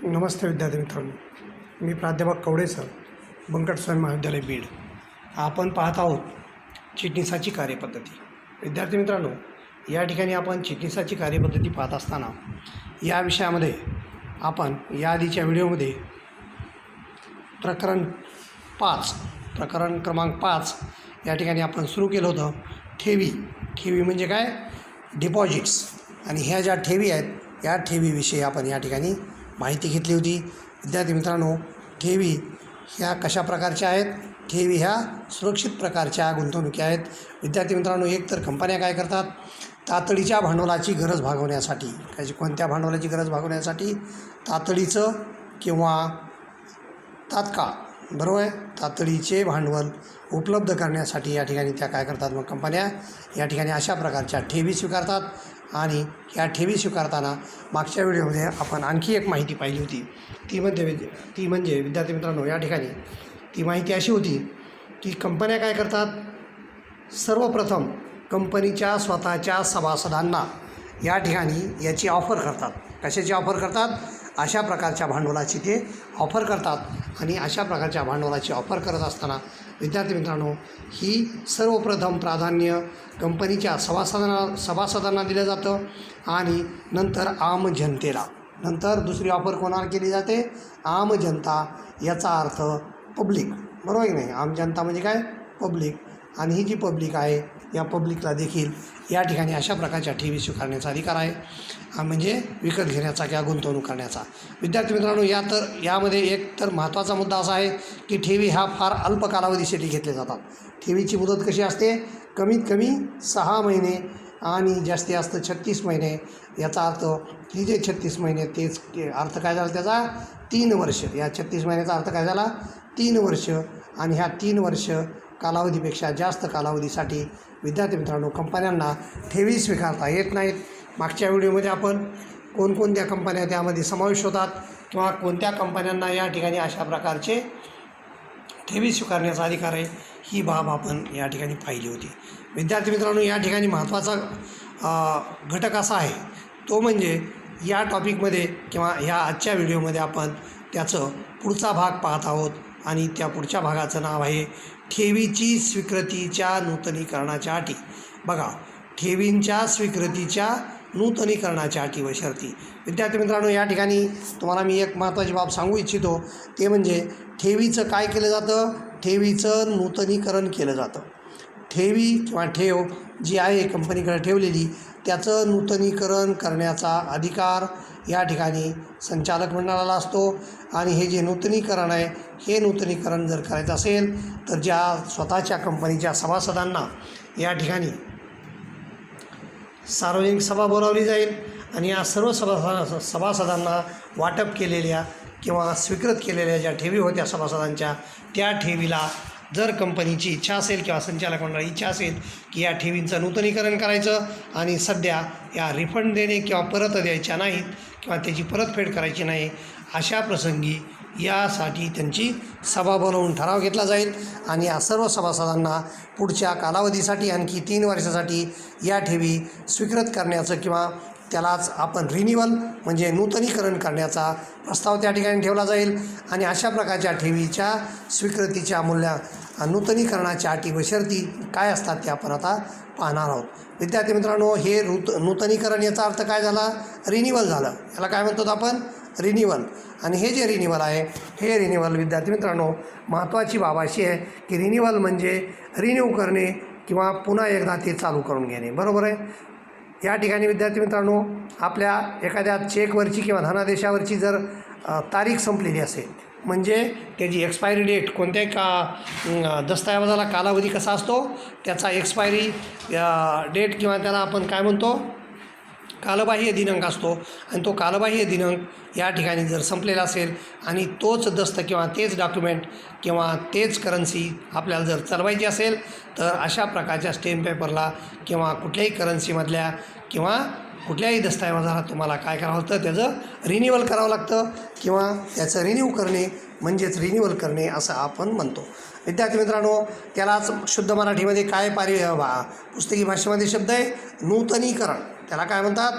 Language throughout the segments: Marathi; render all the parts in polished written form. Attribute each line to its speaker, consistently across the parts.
Speaker 1: नमस्ते विद्यार्थी मित्रांनो, मी प्राध्यापक कवडे सर, बंकट स्वयं महाविद्यालय बीड. आपण पाहत आहोत चिटणीसाची कार्यपद्धती. विद्यार्थी मित्रांनो, या ठिकाणी आपण चिटणीसाची कार्यपद्धती पाहत असताना या विषयामध्ये आपण या आधीच्या व्हिडिओमध्ये प्रकरण क्रमांक 5 या ठिकाणी आपण सुरू केलं होतं. ठेवी म्हणजे काय? डिपॉझिट्स. आणि ह्या ज्या ठेवी आहेत या ठेवीविषयी आपण या ठिकाणी माहिती घेतली होती. विद्यार्थी मित्रांनो, ठेवी ह्या कशा प्रकारच्या आहेत? ठेवी ह्या सुरक्षित प्रकारच्या गुंतवणुकी आहेत. विद्यार्थी मित्रांनो, एकतर कंपन्या काय करतात? तातडीच्या भांडवलाची गरज भागवण्यासाठी, कोणत्या भांडवलाची गरज भागवण्यासाठी? तातडीचं किंवा तात्काळ, बरोबर आहे, तातडीचे भांडवल उपलब्ध करण्यासाठी या ठिकाणी त्या काय करतात? मग कंपन्या या ठिकाणी अशा प्रकारच्या ठेवी स्वीकारतात. आणि या ठेवी स्वीकारताना मागच्या व्हिडिओमध्ये आपण आणखी एक माहिती पाहिली होती. ती म्हणजे विद्यार्थी मित्रांनो, या ठिकाणी ती माहिती अशी होती की कंपन्या काय करतात? सर्वप्रथम कंपनीच्या स्वतःच्या सभासदांना या ठिकाणी याची ऑफर करतात. कशाची ऑफर करतात? अशा प्रकारच्या भांडवलाची ते ऑफर करतात. आणि अशा प्रकारच्या भांडवलाची ऑफर करत असताना विद्यार्थी मित्रांनो, ही सर्वप्रथम प्राधान्य कंपनीच्या सभासदांना दिलं जातं. आणि नंतर आम जनतेला. नंतर दुसरी ऑफर कोणाला केली जाते? आम जनता, याचा अर्थ पब्लिक, बरोबर की नाही? आम जनता म्हणजे काय? पब्लिक. आणि ही जी पब्लिक आहे या पब्लिकला देखील या ठिकाणी अशा प्रकारच्या ठेवी स्वीकारण्याचा अधिकार आहे, म्हणजे विकत घेण्याचा किंवा गुंतवणूक करण्याचा. विद्यार्थी मित्रांनो, यामध्ये एक तर महत्त्वाचा मुद्दा असा आहे की ठेवी ह्या फार अल्प कालावधीसाठी घेतले जातात. ठेवीची मुदत कशी असते? कमीत कमी 6 महिने आणि जास्तीत जास्त 36 महिने. याचा अर्थ की जे 36 महिने, तेच अर्थ काय झाला त्याचा? 3 वर्ष. या 36 महिन्याचा अर्थ काय झाला? 3 वर्ष. आणि ह्या 3 वर्ष कालावधीपेक्षा जास्त कालावधीसाठी विद्यार्थी मित्रांनो कंपन्यांना ठेवी स्वीकारता येत नाहीत. मागच्या व्हिडिओमध्ये आपण कोणकोणत्या कंपन्या त्यामध्ये समावेश होतात किंवा कोणत्या कंपन्यांना या ठिकाणी अशा प्रकारचे ठेवी स्वीकारण्याचा अधिकार आहे, ही बाब आपण या ठिकाणी पाहिली होती. विद्यार्थी मित्रांनो, या ठिकाणी महत्त्वाचा घटक असा आहे, तो म्हणजे या टॉपिकमध्ये किंवा ह्या आजच्या व्हिडिओमध्ये आपण त्याचं पुढचा भाग पाहत आहोत. आणि त्या पुढच्या भागाचं नाव आहे ठेवीची स्वीकृतीच्या नूतनीकरणाच्या अटी. बघा, ठेवींच्या स्वीकृतीच्या नूतनीकरणाच्या अटी व शर्ती. विद्यार्थी मित्रांनो, या ठिकाणी तुम्हाला मी एक महत्त्वाची बाब सांगू इच्छितो, ते म्हणजे ठेवीचं काय केलं जातं? ठेवीचं नूतनीकरण केलं जातं. ठेवी किंवा ठेव जी आहे कंपनीकडे ठेवलेली, त्याचं नूतनीकरण करण्याचा अधिकार या ठिकाणी संचालक मंडळाला असतो. आणि हे जे नूतनीकरण आहे, हे नूतनीकरण जर करायचं असेल तर ज्या स्वतःच्या कंपनीच्या सभासदांना या ठिकाणी सार्वजनिक सभा बोलावली जाईल. आणि या सर्व सभासदांना वाटप केलेल्या किंवा स्वीकृत केलेल्या ज्या ठेवी होत्या सभासदांच्या, त्या ठेवीला जर कंपनीची इच्छा असेल किंवा संचालक मंडळाची इच्छा असेल की या ठेवींचं नूतनीकरण करायचं आणि सध्या या रिफंड देणे किंवा परत द्यायच्या नाहीत किंवा त्याची परतफेड करायची नाही, अशा प्रसंगी यासाठी त्यांची सभा बोलावून ठराव घेतला जाईल. आणि या सर्व सभासदांना पुढच्या कालावधीसाठी आणखी 3 वर्षासाठी या ठेवी स्वीकृत करण्याचं किंवा त्यालाच आपण रिन्युअल म्हणजे नूतनीकरण करण्याचा प्रस्ताव त्या ठिकाणी ठेवला जाईल. आणि अशा प्रकारच्या ठेवीच्या स्वीकृतीच्या नूतनीकरणाच्या अटी व शर्ती काय असतात ते आपण आता पाहणार आहोत. विद्यार्थी मित्रांनो, हे नूतनीकरण याचा अर्थ काय झाला? रिन्युअल झालं. याला काय म्हणतो आपण? रिन्युअल. आणि हे जे रिन्युअल आहे, हे रिन्युअल विद्यार्थी मित्रांनो, महत्त्वाची बाब अशी आहे की रिन्युअल म्हणजे रिन्यू करणे किंवा पुन्हा एकदा ते चालू करून घेणे, बरोबर आहे. या ठिकाणी विद्यार्थी मित्रांनो, आपल्या एखाद्या चेकवरची किंवा धनादेशावरची जर तारीख संपलेली असेल, म्हणजे त्याची एक्सपायरी डेट, कोणत्याही दस्तऐवजाला कालावधी कसा असतो? त्याचा एक्सपायरी डेट किंवा त्याला आपण काय म्हणतो? कालबाह्य दिनांक असतो. आणि तो कालबाह्य दिनांक या ठिकाणी जर संपलेला असेल आणि तोच दस्त किंवा तेच डॉक्युमेंट किंवा तेच करन्सी आपल्याला जर चालवायची असेल, तर अशा प्रकारच्या स्टॅम्प पेपरला किंवा कुठल्याही करन्सीमधल्या किंवा कुठल्याही दस्तऐवजाला तुम्हाला काय करावं लागतं? त्याचं रिन्युअल करावं लागतं किंवा त्याचं रिन्यू करणे म्हणजेच रिन्युअल करणे असं आपण म्हणतो. विद्यार्थी मित्रांनो, त्यालाच शुद्ध मराठीमध्ये काय पुस्तकी भाषेमध्ये शब्द आहे? नूतनीकरण. त्याला काय म्हणतात?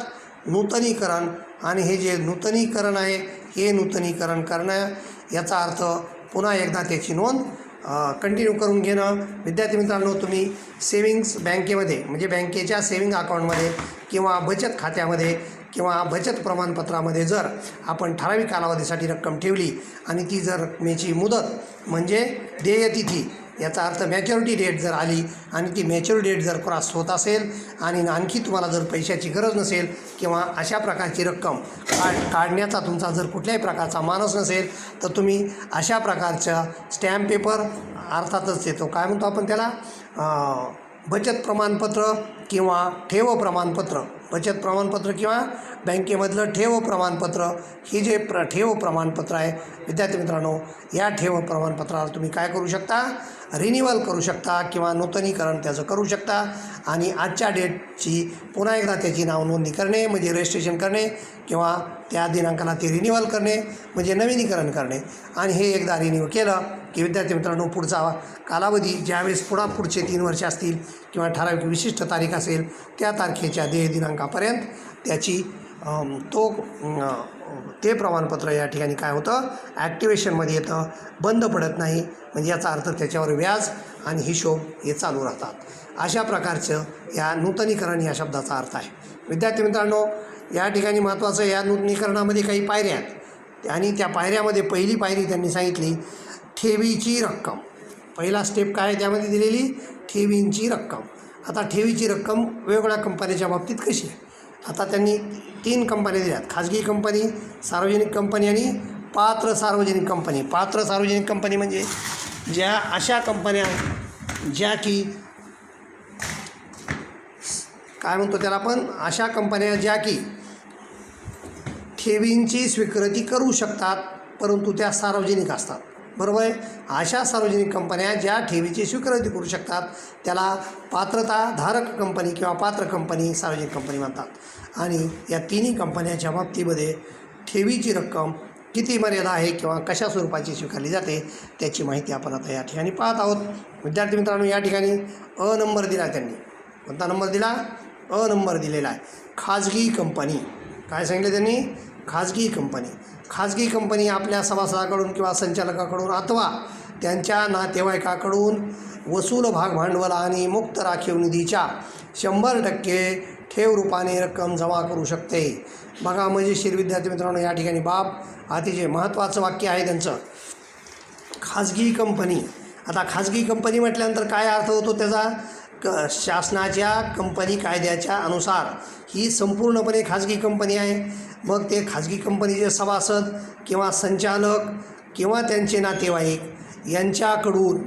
Speaker 1: नूतनीकरण. आणि हे जे नूतनीकरण आहे हे नूतनीकरण करणं, याचा अर्थ पुन्हा एकदा त्याची नोंद कंटिन्यू करून घेणं. विद्यार्थी मित्रांनो, तुम्ही सेविंग्स बँकेमध्ये म्हणजे बँकेच्या सेविंग अकाउंटमध्ये किंवा बचत खात्यामध्ये किंवा बचत प्रमाणपत्रामध्ये जर आपण ठराविक कालावधीसाठी रक्कम ठेवली आणि ती जर रकमेची मुदत म्हणजे देयतिथी, याचा अर्थ मॅच्युरिटी डेट जर आली आणि ती मॅच्युरिटी डेट जर क्रॉस होत असेल आणि आणखी तुम्हाला जर पैशाची गरज नसेल किंवा अशा प्रकारची रक्कम काढण्याचा तुमचा जर कुठल्याही प्रकारचा मानस नसेल, तर तुम्ही अशा प्रकारचा स्टॅम्प पेपर अर्थातच देतो, काय म्हणतो आपण त्याला, बचत प्रमाणपत्र किंवा ठेव प्रमाणपत्र, बचत प्रमाणपत्र किंवा बँकेमधलं ठेव प्रमाणपत्र, हे जे ठेव प्रमाणपत्र आहे विद्यार्थी मित्रांनो, या ठेव प्रमाणपत्राला तुम्ही काय करू शकता, रिन्युअल करू शकता किंवा नूतनीकरण त्याचं करू शकता आणि आजच्या डेटची पुन्हा एकदा त्याची नाव नोंदणी करणे म्हणजे रजिस्ट्रेशन करणे किंवा त्या दिनांकाला ते रिन्युअल करणे म्हणजे नवीनीकरण करणे. आणि हे एकदा रिन्यू केलं की विद्यार्थी मित्रांनो, पुढचा कालावधी ज्यावेळेस पुढचे 3 वर्ष असतील किंवा ठराविक विशिष्ट तारीख असेल, त्या तारखेच्या देय दिनांकापर्यंत त्याची ते प्रमाणपत्र या ठिकाणी काय होतं, ॲक्टिवेशनमध्ये येतं, बंद पडत नाही. म्हणजे याचा अर्थ त्याच्यावर व्याज आणि हिशोब हे चालू राहतात. अशा प्रकारचं या नूतनीकरण या शब्दाचा अर्थ आहे. विद्यार्थी मित्रांनो, या ठिकाणी महत्त्वाचं, या नूतनीकरणामध्ये काही पायऱ्या आहेत आणि त्या पायऱ्यामध्ये पहिली पायरी त्यांनी सांगितली ठेवीची रक्कम. पहिला स्टेप काय आहे त्यामध्ये दिलेली, ठेवींची रक्कम. आता ठेवीची रक्कम वेगवेगळ्या कंपन्याच्या बाबतीत कशी आहे, आता त्यांनी 3 कंपन्या दिल्यात, खाजगी कंपनी, सार्वजनिक कंपनी आणि पात्र सार्वजनिक कंपनी. पात्र सार्वजनिक कंपनी म्हणजे ज्या अशा कंपन्या ज्या की काय म्हणतो त्याला आपण, अशा कंपन्या ज्या की ठेवींची स्वीकृती करू शकतात परंतु त्या सार्वजनिक असतात, बरोबर आहे. अशा सार्वजनिक कंपन्या ज्या ठेवीची स्वीकृती करू शकतात त्याला पात्रताधारक कंपनी किंवा पात्र कंपनी, सार्वजनिक कंपनी म्हणतात. आणि या तिन्ही कंपन्यांच्या बाबतीमध्ये ठेवीची रक्कम किती मर्यादा आहे किंवा कशा स्वरूपाची स्वीकारली जाते त्याची माहिती आपण आता या ठिकाणी पाहत आहोत. विद्यार्थी मित्रांनो, या ठिकाणी अ नंबर दिला त्यांनी. कोणता नंबर दिला, अ नंबर दिलेला आहे. खाजगी कंपनी, काय सांगितलं त्यांनी, खाजगी कंपनी. खाजगी कंपनी आपल्या सभासदाकडून किंवा संचालकाकडून अथवा त्यांच्या नातेवाईकाकडून वसूल भाग भांडवल आणि मुक्त राखीव निधीच्या 100% ठेव रूपाने रक्कम जमा करू शकते. बघा मजेशीर विद्यार्थी मित्रांनो, या ठिकाणी बाब अतिशय महत्त्वाचं वाक्य आहे त्यांचं, खाजगी कंपनी. आता खाजगी कंपनी म्हटल्यानंतर काय अर्थ होतो त्याचा, शासनाच्या कंपनी कायद्याच्या अनुसार ही संपूर्णपणे खाजगी कंपनी आहे. मग ते खाजगी कंपनीचे सभासद किंवा संचालक किंवा त्यांचे नातेवाईक यांच्याकडून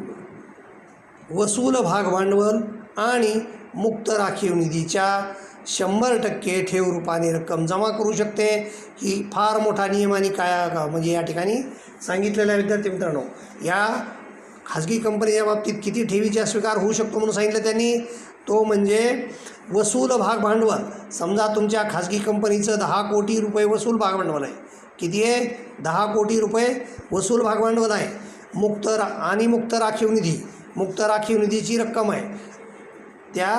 Speaker 1: वसूल भाग भांडवल आणि मुक्त राखीव निधीच्या 100% ठेव रूपाने रक्कम जमा करू शकते. ही फार मोठा नियम आणि काय म्हणजे या ठिकाणी सांगितलेलं आहे. विद्यार्थी मित्रांनो, या खाजगी कंपनीच्या बाबतीत किती ठेवीचा स्वीकार होऊ शकतो म्हणून सांगितलं त्यांनी, तो म्हणजे वसूल भाग भांडवल. समजा तुमच्या खाजगी कंपनीचं 10 कोटी रुपये वसूल भाग भांडवल आहे. किती आहे, 10 कोटी रुपये वसूल भाग भांडवल आहे. मुक्त राखीव निधी, मुक्त राखीव निधीची रक्कम आहे त्या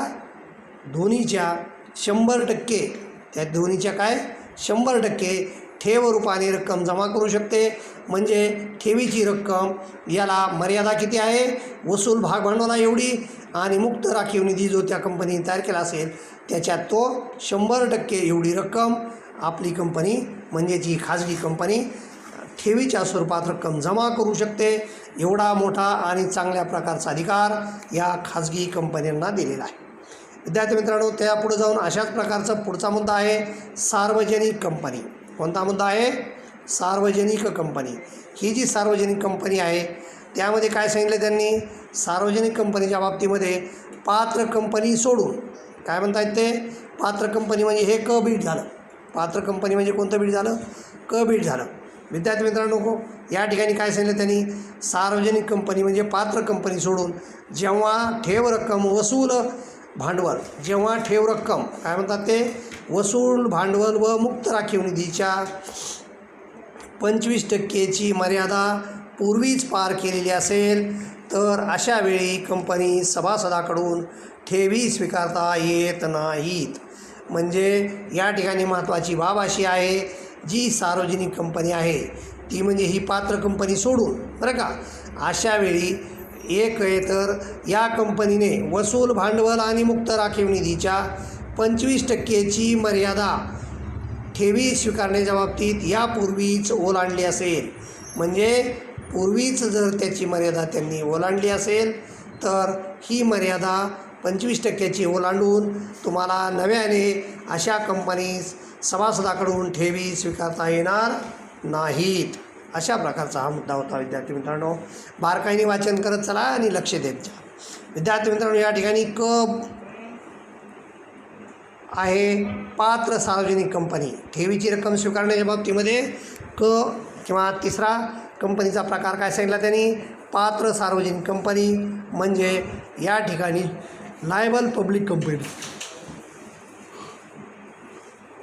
Speaker 1: दोन्हीच्या 100%, त्या दोन्हीच्या काय 100% ठेव रूपाने रक्कम जमा करू शकते. म्हणजे ठेवीची रक्कम याला मर्यादा किती आहे, वसूल भाग भांडवला एवढी आणि मुक्त राखीव निधी जो त्या कंपनीने तयार केला असेल त्याच्यात तो 100% एवढी रक्कम आपली कंपनी म्हणजे जी खाजगी कंपनी ठेवीच्या स्वरूपात रक्कम जमा करू शकते. एवढा मोठा आणि चांगल्या प्रकारचा अधिकार या खाजगी कंपन्यांना दिलेला आहे. विद्यार्थी मित्रांनो, त्यापुढे जाऊन अशाच प्रकारचा पुढचा मुद्दा आहे सार्वजनिक कंपनी. कोणता मुद्दा आहे, सार्वजनिक कंपनी. ही जी सार्वजनिक कंपनी आहे त्यामध्ये काय सांगितलं त्यांनी, सार्वजनिक कंपनीच्या बाबतीमध्ये पात्र कंपनी सोडून, काय म्हणतात ते, पात्र कंपनी म्हणजे हे क बीट झालं. पात्र कंपनी म्हणजे कोणतं बीट झालं, क बीट झालं. विद्यार्थी मित्रांनो, या ठिकाणी काय सांगितलं त्यांनी, सार्वजनिक कंपनी म्हणजे पात्र कंपनी सोडून जेव्हा ठेव रक्कम वसूल भांडवल, जेव्हा ठेव रक्कम काय म्हणतात ते वसूल भांडवल व मुक्त राखीव निधीच्या 25%ची मर्यादा पूर्वीच पार केलेली असेल तर अशा वेळी कंपनी सभासदाकडून ठेवी स्वीकारता येत नाहीत. म्हणजे या ठिकाणी महत्त्वाची बाब अशी आहे जी सार्वजनिक कंपनी आहे ती म्हणजे ही पात्र कंपनी सोडून बरं का, अशा वेळी एक आहे तर या कंपनीने वसूल भांडवल आणि मुक्त राखीव निधीच्या 25%ची मर्यादा ठेवी स्वीकारण्याच्या बाबतीत यापूर्वीच ओलांडली असेल. म्हणजे पूर्वीच जर त्याची मर्यादा त्यांनी ओलांडली असेल तर ही मर्यादा 25%ची ओलांडून तुम्हाला नव्याने अशा कंपनीस सभासदाकडून ठेवी स्वीकारता येणार नाहीत. अशा प्रकारचा हा मुद्दा होता विद्यार्थी मित्रांनो. बारकाईने वाचन करत चला आणि लक्ष देत जा. विद्यार्थी मित्रांनो, या ठिकाणी आहे पात्र सार्वजनिक कंपनी. ठेवीची रक्कम स्वीकारण्याच्या बाबतीमध्ये किंवा तिसरा कंपनीचा प्रकार काय सांगितला त्यांनी, पात्र सार्वजनिक कंपनी म्हणजे या ठिकाणी लायबल पब्लिक कंपनी.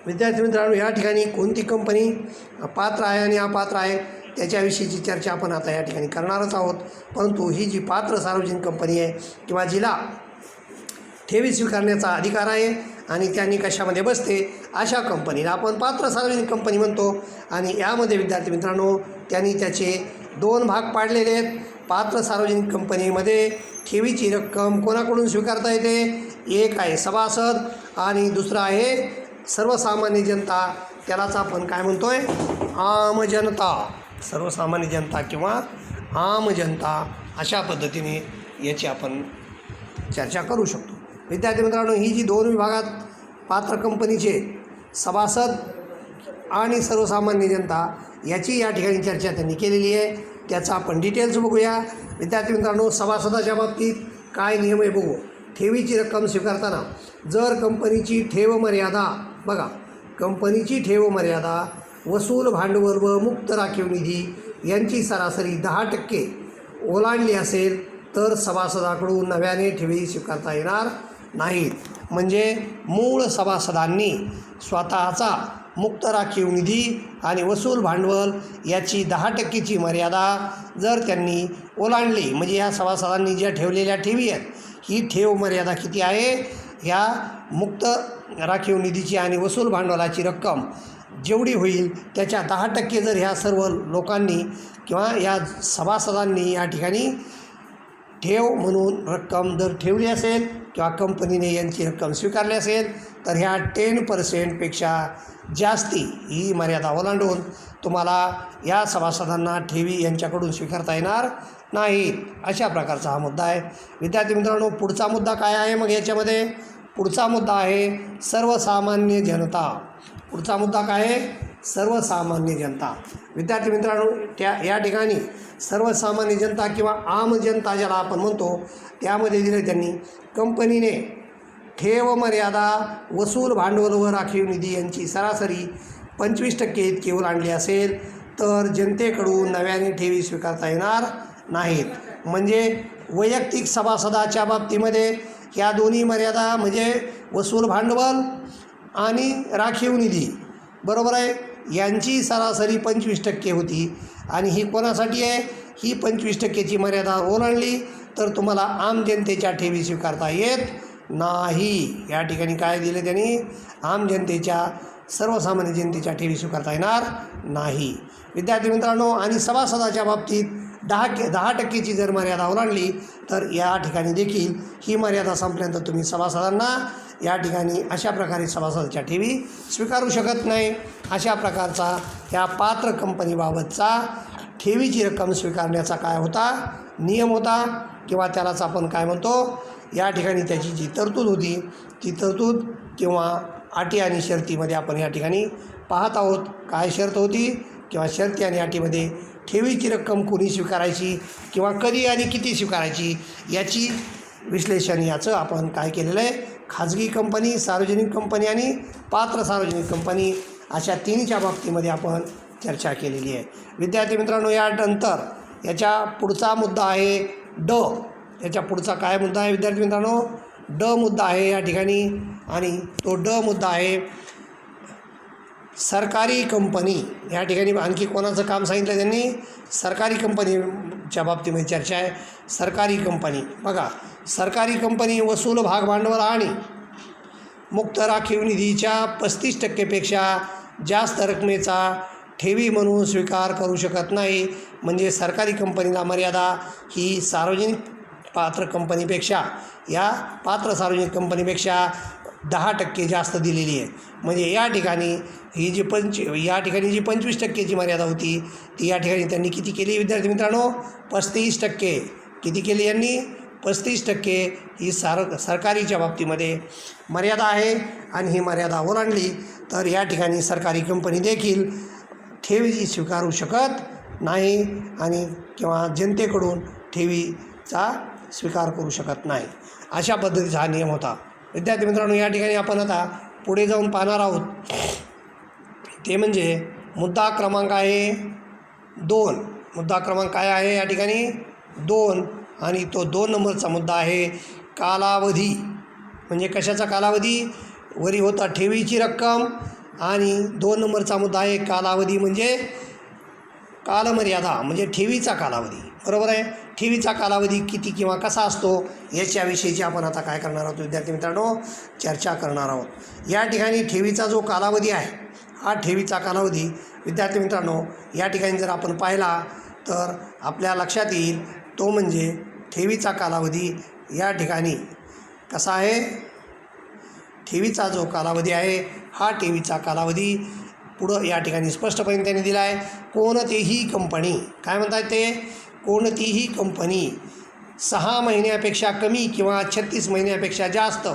Speaker 1: विद्यार्थी मित्रांनो, या ठिकाणी कोणती कंपनी पात्र आहे आणि अपात्र आहे त्याच्याविषयीची चर्चा आपण आता या ठिकाणी करणारच आहोत. परंतु ही जी पात्र सार्वजनिक कंपनी आहे किंवा जिला ठेवी स्वीकारण्याचा अधिकार आहे आणि त्या निकषामध्ये बसते अशा कंपनीला आपण पात्र सार्वजनिक कंपनी म्हणतो. आणि यामध्ये विद्यार्थी मित्रांनो त्यांनी त्याचे 2 भाग पाडलेले आहेत. पात्र सार्वजनिक कंपनीमध्ये ठेवीची रक्कम कोणाकडून स्वीकारता येते, एक आहे सभासद आणि दुसरा आहे सर्वसामान्य जनता. त्यालाच आपण काय म्हणतो आहे, आम जनता. सर्वसामान्य जनता किंवा आम जनता अशा पद्धतीने याची आपण चर्चा करू शकतो. विद्यार्थी मित्रांनो, ही जी 2 विभागात पात्र कंपनीचे सभासद आणि सर्वसामान्य जनता याची या ठिकाणी चर्चा त्यांनी केलेली आहे. त्याचा आपण डिटेल्स बघूया. विद्यार्थी मित्रांनो, सभासदाच्या बाबतीत काय नियम आहे बघू. ठेवीची रक्कम स्वीकारताना जर कंपनीची ठेव मर्यादा बघा, कंपनीची ठेव मर्यादा वसूल भांडवल व मुक्त राखीव निधी यांची सरासरी 10% ओलांडली असेल तर सभासदाकडून नव्याने ठेवी स्वीकारता येणार नाहीत. म्हणजे मूळ सभासदांनी स्वतःचा मुक्त राखीव निधी आणि वसूल भांडवल याची 10%ची मर्यादा जर त्यांनी ओलांडली, म्हणजे या सभासदांनी ज्या ठेवलेल्या ठेवी आहेत ही ठेव मर्यादा किती आहे, ह्या मुक्त राखीव निधीची आणि वसूल भांडवलाची रक्कम जेवढी होईल त्याच्या 10% जर ह्या सर्व लोकांनी किंवा या सभासदांनी या ठिकाणी ठेव म्हणून रक्कम जर ठेवली असेल किंवा कंपनीने यांची रक्कम स्वीकारली असेल तर ह्या 10%पेक्षा जास्ती ही मर्यादा ओलांडून तुम्हाला या सभासदांना ठेवी यांच्याकडून स्वीकारता येणार नाहीत. अशा प्रकारचा हा मुद्दा आहे. विद्यार्थी मित्रांनो, पुढचा मुद्दा काय आहे मग याच्यामध्ये, पुढचा मुद्दा आहे सर्वसामान्य जनता. पुढचा मुद्दा काय आहे, सर्वसामान्य जनता. विद्यार्थी मित्रांनो, या ठिकाणी सर्वसामान्य जनता किंवा आम जनता ज्याला आपण म्हणतो त्यामध्ये दिले त्यांनी कंपनीने ठेव मर्यादा वसूल भांडवल व राखीव निधी यांची सरासरी 25% इतकी ओलांडली असेल तर जनतेकडून नव्याने ठेवी स्वीकारता येणार नाहीत. म्हणजे वैयक्तिक सभासदाच्या बाबतीमध्ये ह्या दोन्ही मर्यादा म्हणजे वसूल भांडवल आणि राखीव निधी बरोबर आहे यांची सरासरी 25% होती आणि ही कोणासाठी आहे, ही 25%ची मर्यादा ओलांडली तर तुम्हाला आम जनतेच्या ठेवी स्वीकारता येत नाही. या ठिकाणी काय दिले त्यांनी, आम जनतेच्या सर्वसामान्य जनतेच्या ठेवी स्वीकारता येणार नाही. विद्यार्थी मित्रांनो, आणि सभासदाच्या बाबतीत 10%ची जर मर्यादा ओलांडली तर या ठिकाणी देखील ही मर्यादा संपल्यानंतर तुम्ही सभासदांना या ठिकाणी अशा प्रकारे सभासदाच्या ठेवी स्वीकारू शकत नाही. अशा प्रकारचा ह्या पात्र कंपनीबाबतचा ठेवीची रक्कम स्वीकारण्याचा काय होता, नियम होता किंवा त्यालाच आपण काय म्हणतो, या ठिकाणी त्याची जी तरतूद होती ती तरतूद किंवा अटी आणि शर्तीमध्ये आपण या ठिकाणी पाहत आहोत. काय शर्त होती किंवा शर्ती आणि अटीमध्ये ठेवीची रक्कम कोणी स्वीकारायची किंवा कधी आणि किती स्वीकारायची याची विश्लेषण याचं आपण काय केलेलं आहे, खाजगी कंपनी, सार्वजनिक कंपनी आणि पात्र सार्वजनिक कंपनी अशा तिन्हीच्या बाबतीमध्ये आपण चर्चा केलेली आहे. विद्यार्थी मित्रांनो, यानंतर याच्या पुढचा मुद्दा आहे ड. याच्या पुढचा काय मुद्दा आहे विद्यार्थी मित्रांनो, ड मुद्दा आहे या ठिकाणी. आणि तो ड मुद्दा आहे सरकारी कंपनी. या ठिकाणी आणखी कोणाचं काम सांगितलं त्यांनी, सरकारी कंपनीच्या बाबतीमध्ये चर्चा आहे. सरकारी कंपनी बघा, सरकारी कंपनी वसूल भागभांडवल आणि मुक्त राखीव निधीच्या 35%पेक्षा जास्त रकमेचा ठेवी म्हणून स्वीकार करू शकत नाही. म्हणजे सरकारी कंपनीला मर्यादा ही सार्वजनिक पात्र कंपनीपेक्षा या पात्र सार्वजनिक कंपनीपेक्षा 10% जास्त दिलेली आहे. म्हणजे या ठिकाणी ही जी 25% मर्यादा होती ती या ठिकाणी त्यांनी किती केली विद्यार्थी मित्रांनो? 35%. किती केली यांनी? 35% ही सरकारीच्या बाबतीमध्ये मर्यादा आहे. आणि ही मर्यादा ओलांडली तर या ठिकाणी सरकारी कंपनी देखील ठेवी स्वीकारू शकत नाही आणि किंवा जनतेकडून ठेवीचा स्वीकार करू शकत नाही. अशा पद्धतीचा हा नियम होता. विद्यार्थी मित्रांनो, या ठिकाणी आपण आता पुढे जाऊन पाहणार आहोत ते म्हणजे मुद्दा क्रमांक आहे 2. मुद्दा क्रमांक काय आहे या ठिकाणी? 2. आणि तो 2 नंबरचा मुद्दा आहे कालावधी. म्हणजे कशाचा कालावधी? वरी होता ठेवीची रक्कम आणि 2 नंबरचा मुद्दा आहे कालावधी म्हणजे कालमर्यादा म्हणजे ठेवीचा कालावधी. बरोबर आहे. ठेवीचा कालावधी किती किंवा कसा असतो याच्याविषयीची आपण आता काय करणार आहोत विद्यार्थी मित्रांनो? चर्चा करणार आहोत. या ठिकाणी ठेवीचा जो कालावधी आहे हा ठेवीचा कालावधी विद्यार्थी मित्रांनो या ठिकाणी जर आपण पाहिला तर आपल्या लक्षात येईल तो म्हणजे ठेवीचा कालावधी या ठिकाणी कसा आहे? ठेवीचा जो कालावधी आहे हा ठेवीचा कालावधी पुढं या ठिकाणी स्पष्टपणे त्यांनी दिला आहे. कोणतीही कंपनी काय म्हणतात ते? कोणतीही कंपनी 6 महिन्यापेक्षा कमी किंवा 36 महिन्यापेक्षा जास्त.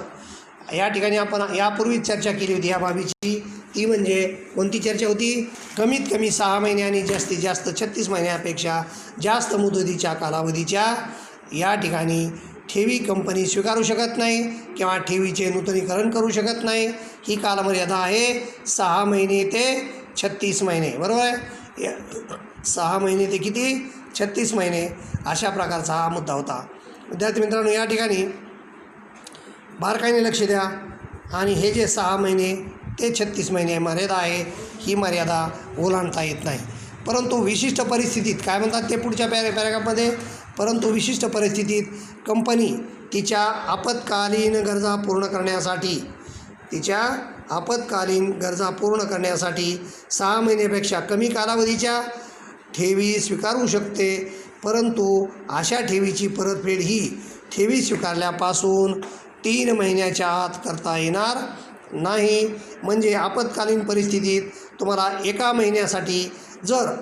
Speaker 1: या ठिकाणी आपण यापूर्वीच चर्चा केली होती या बाबीची. ती म्हणजे कोणती चर्चा होती? कमीत कमी 6 महिने आणि जास्तीत जास्त 36 महिन्यापेक्षा जास्त मुदतीच्या कालावधीच्या या ठिकाणी ठेवी कंपनी स्वीकारू शकत नाही किंवा ठेवीचे नूतनीकरण करू शकत नाही. ही कालमर्यादा आहे 6 महिने ते 36 महिने. बरोबर आहे. 6 महिने ते किती? 36 महिने. अशा प्रकारचा हा मुद्दा होता. विद्यार्थी मित्रांनो, या ठिकाणी बारकाईने लक्ष द्या. आणि हे जे 6 महिने ते 36 महिने मर्यादा आहे ही मर्यादा ओलांडता येत नाही. परंतु विशिष्ट परिस्थितीत काय म्हणतात ते पुढच्या पॅराग्राफमध्ये? परंतु विशिष्ट परिस्थितीत कंपनी तिच्या आपत्कालीन गरजा पूर्ण करण्यासाठी 6 महिन्यापेक्षा कमी कालावधीच्या ठेवी स्वीकारू शकते. परंतु अशा ठेवीची परतफेड ही ठेवी स्वीकारल्यापासून 3 महिन्याच्या आत करता येणार नाही. म्हणजे आपत्कालीन परिस्थितीत तुम्हाला 1 महिन्यासाठी जर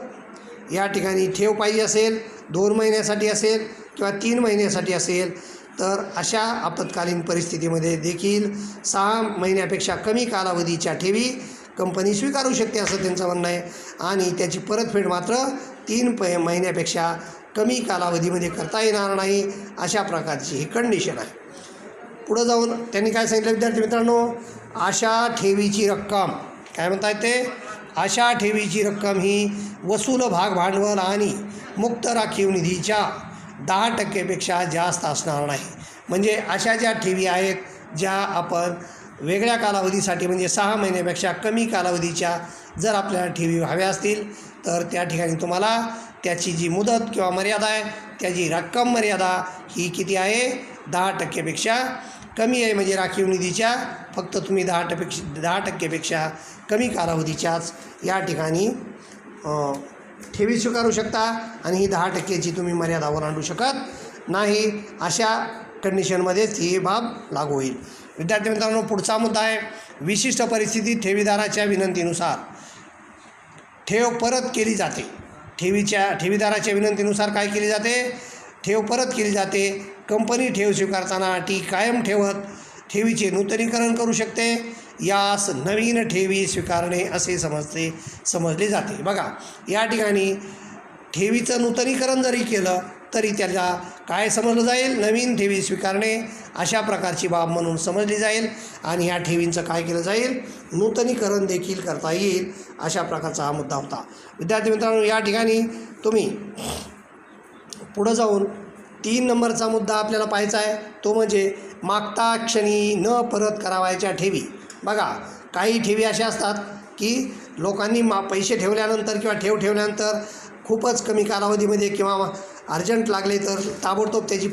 Speaker 1: या ठिकाणी ठेव पाहिजे असेल, 2 महिन्यासाठी असेल किंवा 3 महिन्यासाठी असेल तर अशा आपत्कालीन परिस्थितीमध्ये देखील 6 महिन्यापेक्षा कमी कालावधीच्या ठेवी कंपनी स्वीकारू शकते असं त्यांचं म्हणणं आहे. आणि त्याची परतफेड मात्र 3 महिन्यापेक्षा कमी कालावधीमध्ये करता येणार नाही. अशा प्रकारची ही कंडिशन आहे. पुढं जाऊन त्यांनी काय सांगितलं विद्यार्थी मित्रांनो? अशा ठेवीची रक्कम काय म्हणतात ते? अशा ठेवीची रक्कम ही वसूल भाग भांडवल आणि मुक्त राखीव निधीच्या 10% जास्त असणार नाही. म्हणजे अशा ज्या ठेवी आहेत ज्या आपण वेगळ्या कालावधीसाठी म्हणजे 6 महिन्यापेक्षा कमी कालावधीच्या जर आपल्याला ठेवी हव्या असतील तर त्या ठिकाणी तुम्हाला त्याची जी मुदत किंवा मर्यादा आहे त्याची रक्कम मर्यादा ही किती आहे? 10%पेक्षा कमी आहे. म्हणजे राखीव निधीच्या फक्त तुम्ही 10%पेक्षा कमी कालावधीच्याच या ठिकाणी ठेवी स्वीकारू शकता आणि ही 10%ची तुम्ही मर्यादा ओलांडू शकत नाही. अशा कंडिशनमध्येच ही बाब लागू होईल. विद्यार्थी मित्रांनो, पुढचा मुद्दा आहे विशिष्ट परिस्थितीत ठेवीदाराच्या विनंतीनुसार ठेव परत केली जाते. ठेवीदाराच्या विनंतीनुसार काय केली जाते? ठेव परत केली जाते. कंपनी ठेव स्वीकारताना अटी कायम ठेवत ठेवीचे नूतनीकरण करू शकते. यास नवीन ठेवी स्वीकारणे असे समजले जाते. बघा, या ठिकाणी ठेवीचं नूतनीकरण जरी केलं तरी त्याला काय समजलं जाईल? नवीन ठेवी स्वीकारणे अशा प्रकारची बाब म्हणून समजली जाईल. आणि ह्या ठेवींचं काय केलं जाईल? नूतनीकरण देखील करता येईल. अशा प्रकारचा हा मुद्दा होता. विद्यार्थी मित्रांनो, या ठिकाणी तुम्ही पुढं जाऊन 3 नंबरचा मुद्दा आपल्याला पाहायचा आहे. तो म्हणजे मागता क्षणी न परत करावयाच्या ठेवी. बघा, काही ठेवी अशा असतात की लोकांनी पैसे ठेवल्यानंतर किंवा ठेवल्यानंतर खूपच कमी कालावधीमध्ये किंवा अर्जंट लागले तर ताबडतोब त्याची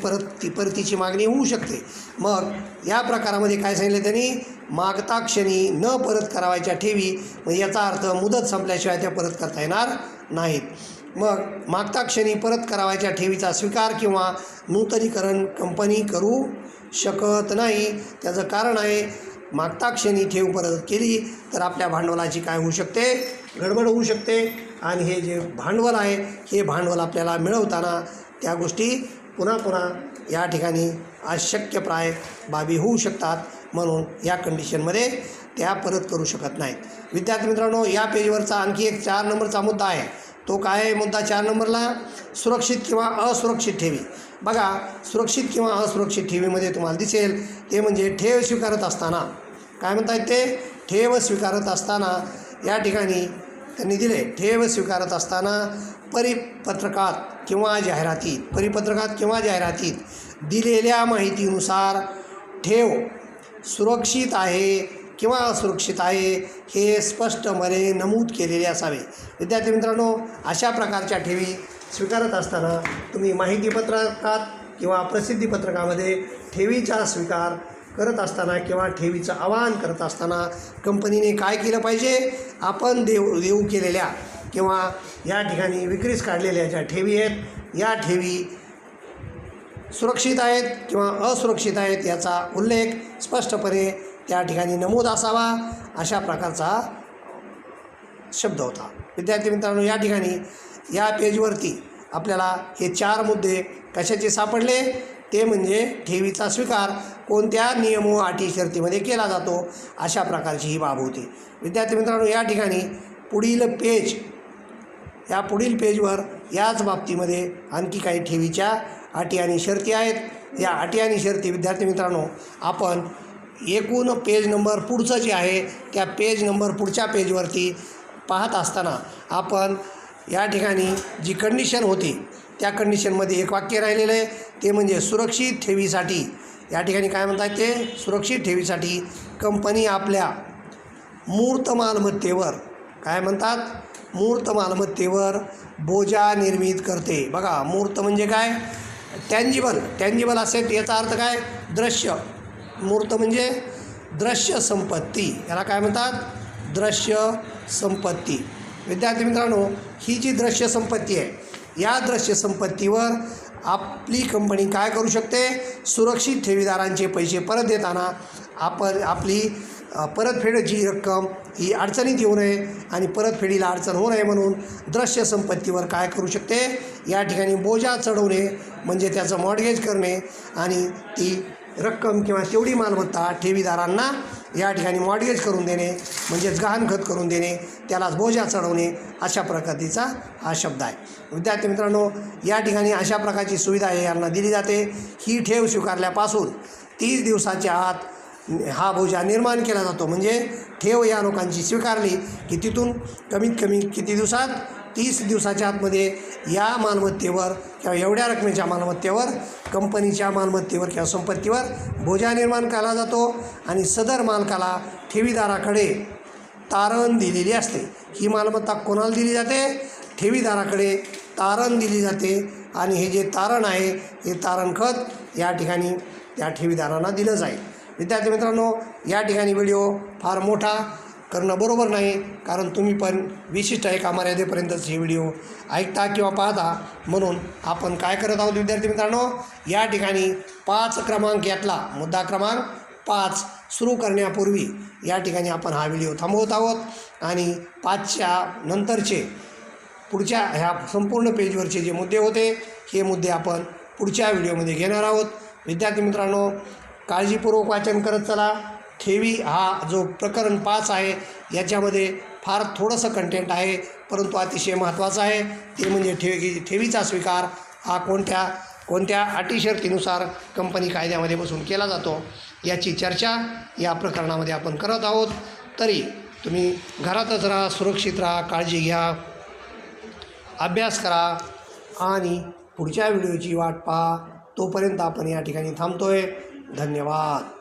Speaker 1: परतीची मागणी होऊ शकते. मग या प्रकारामध्ये काय सांगितलं त्यांनी, मागता क्षणी न परत करावायच्या ठेवी, म्हणजे याचा अर्थ मुदत संपल्याशिवाय त्या परत करता येणार नाहीत. मग मागता क्षणी परत करावायच्या ठेवीचा स्वीकार किंवा नूतनीकरण कंपनी करू शकत नाही. त्याचं कारण आहे, मागता क्षणी ठेव परत केली तर आपल्या भांडवलाची काय होऊ शकते, गडबड होऊ शकते. आणि हे जे भांडवल आहे, हे भांडवल आपल्याला मिळवताना त्या गोष्टी पुन्हा पुन्हा या ठिकाणी अशक्यप्राय बाबी होऊ शकतात. म्हणून या कंडिशनमध्ये त्या परत करू शकत नाहीत. विद्यार्थी मित्रांनो, या पेजवरचा आणखी एक 4 नंबरचा मुद्दा आहे. तो काय आहे मुद्दा 4 नंबरला, सुरक्षित किंवा असुरक्षित ठेवी. बघा, सुरक्षित किंवा असुरक्षित ठेवीमध्ये तुम्हाला दिसेल ते म्हणजे ठेव स्वीकारत असताना, काय म्हणतात ते, ठेव स्वीकारत असताना या ठिकाणी त्यांनी दिले, ठेव स्वीकारत असताना परिपत्रकात किंवा जाहिरातीत दिलेल्या माहितीनुसार ठेव सुरक्षित आहे किंवा असुरक्षित आहे हे स्पष्टपणे नमूद केलेले असावे. विद्यार्थी मित्रांनो, अशा प्रकारच्या ठेवी स्वीकारत असताना तुम्ही माहितीपत्रकात किंवा प्रसिद्धीपत्रकामध्ये ठेवीचा स्वीकार करत असताना किंवा ठेवीचं आवाहन करत असताना कंपनीने काय केलं पाहिजे, आपण देऊ केलेल्या किंवा या ठिकाणी विक्रीस काढलेल्या ज्या ठेवी आहेत, या ठेवी सुरक्षित आहेत किंवा असुरक्षित आहेत याचा उल्लेख स्पष्टपणे त्या ठिकाणी नमूद असावा, अशा प्रकारचा शब्द होता. विद्यार्थी मित्रांनो, या ठिकाणी या पेजवरती आपल्याला हे 4 मुद्दे कशाचे सापडले, ते म्हणजे ठेवीचा स्वीकार कोणत्या नियम व अटी शर्तीमध्ये केला जातो, अशा प्रकारची ही बाब होती. विद्यार्थी मित्रांनो, या ठिकाणी पुढील पेजवर याच बाबतीमध्ये आणखी काही ठेवीच्या अटी आणि शर्ती आहेत. या अटी आणि शर्ती विद्यार्थी मित्रांनो, आपण एकूण पेज नंबर पुढचं जे आहे त्या पुढच्या पेजवरती पाहत असताना आपण या ठिकाणी जी कंडिशन होती त्या कंडिशनमध्ये एक वाक्य राहिलेलं आहे, ते म्हणजे सुरक्षित ठेवीसाठी. या ठिकाणी काय म्हणतात ते, सुरक्षित ठेवीसाठी कंपनी आपल्या मूर्त मालमत्तेवर, काय म्हणतात, मूर्त मालमत्तेवर बोजा निर्मित करते. बघा, मूर्त म्हणजे काय, टँजिबल असेट, याचा अर्थ काय, दृश्य. मूर्त म्हणजे दृश्य संपत्ती, याला काय म्हणतात, दृश्य संपत्ती. विद्यार्थी मित्रांनो, ही जी दृश्य संपत्ती आहे, या दृश्य संपत्तीवर आपली कंपनी काय करू शकते, सुरक्षित ठेवीदारांचे पैसे परत देताना आपण आपली परतफेडीची रक्कम ही अडचणीत येऊ नये आणि परतफेडीला अडचण होऊ नये म्हणून दृश्य संपत्तीवर काय करू शकते, या ठिकाणी बोजा चढवणे म्हणजे त्याचं मॉर्टगेज करणे आणि ती रक्कम किंवा तेवढी मालमत्ता ठेवीदारांना या ठिकाणी मॉर्टगेज करून देणे म्हणजेच गहाणखत करून देणे, त्यालाच बोजा चढवणे, अशा प्रकारचा हा शब्द आहे. विद्यार्थी मित्रांनो, या ठिकाणी अशा प्रकारची सुविधा यांना दिली जाते. ही ठेव स्वीकारल्यापासून 30 दिवसाच्या आत हा बोजा निर्माण केला जातो. म्हणजे ठेव या लोकांची स्वीकारली की तिथून कमीत कमी किती दिवसात, 30 दिवसाच्या आतमध्ये या मालमत्तेवर किंवा एवढ्या रकमेच्या मालमत्तेवर, कंपनीच्या मालमत्तेवर किंवा संपत्तीवर बोजा निर्माण केला जातो आणि सदर मालकाला ठेवीदाराकडे तारण दिलेली असते. ही मालमत्ता कोणाला दिली जाते, ठेवीदाराकडे तारण दिली जाते आणि हे जे तारण आहे हे तारण खत या ठिकाणी त्या ठेवीदारांना दिलं जाईल. विद्यार्थी मित्रांनो, या ठिकाणी व्हिडिओ फार मोठा करणं बरोबर नाही, कारण तुम्ही पण विशिष्ट एका मर्यादेपर्यंतच हे व्हिडिओ ऐकता किंवा पाहता. म्हणून आपण काय करत आहोत विद्यार्थी मित्रांनो, या ठिकाणी 5 क्रमांक यातला मुद्दा क्रमांक 5 सुरू करण्यापूर्वी या ठिकाणी आपण हा व्हिडिओ थांबवत आहोत आणि 5च्या नंतरचे पुढच्या ह्या संपूर्ण पेजवरचे जे मुद्दे होते हे मुद्दे आपण पुढच्या व्हिडिओमध्ये घेणार आहोत. विद्यार्थी मित्रांनो, काळजीपूर्वक वाचन करत चला. ठेवी हा जो प्रकरण 5 आहे याच्यामध्ये फार थोडंसं कंटेंट आहे, परंतु अतिशय महत्त्वाचं आहे. ते म्हणजे ठेवीचा स्वीकार हा कोणत्या अटी शर्तीनुसार कंपनी कायद्यामध्ये बसून केला जातो याची चर्चा या प्रकरणामध्ये आपण करत आहोत. तरी तुम्ही घरातच राहा, सुरक्षित राहा, काळजी घ्या, अभ्यास करा आणि पुढच्या व्हिडिओची वाट पहा. तोपर्यंत आपण या ठिकाणी थांबतोय. धन्यवाद.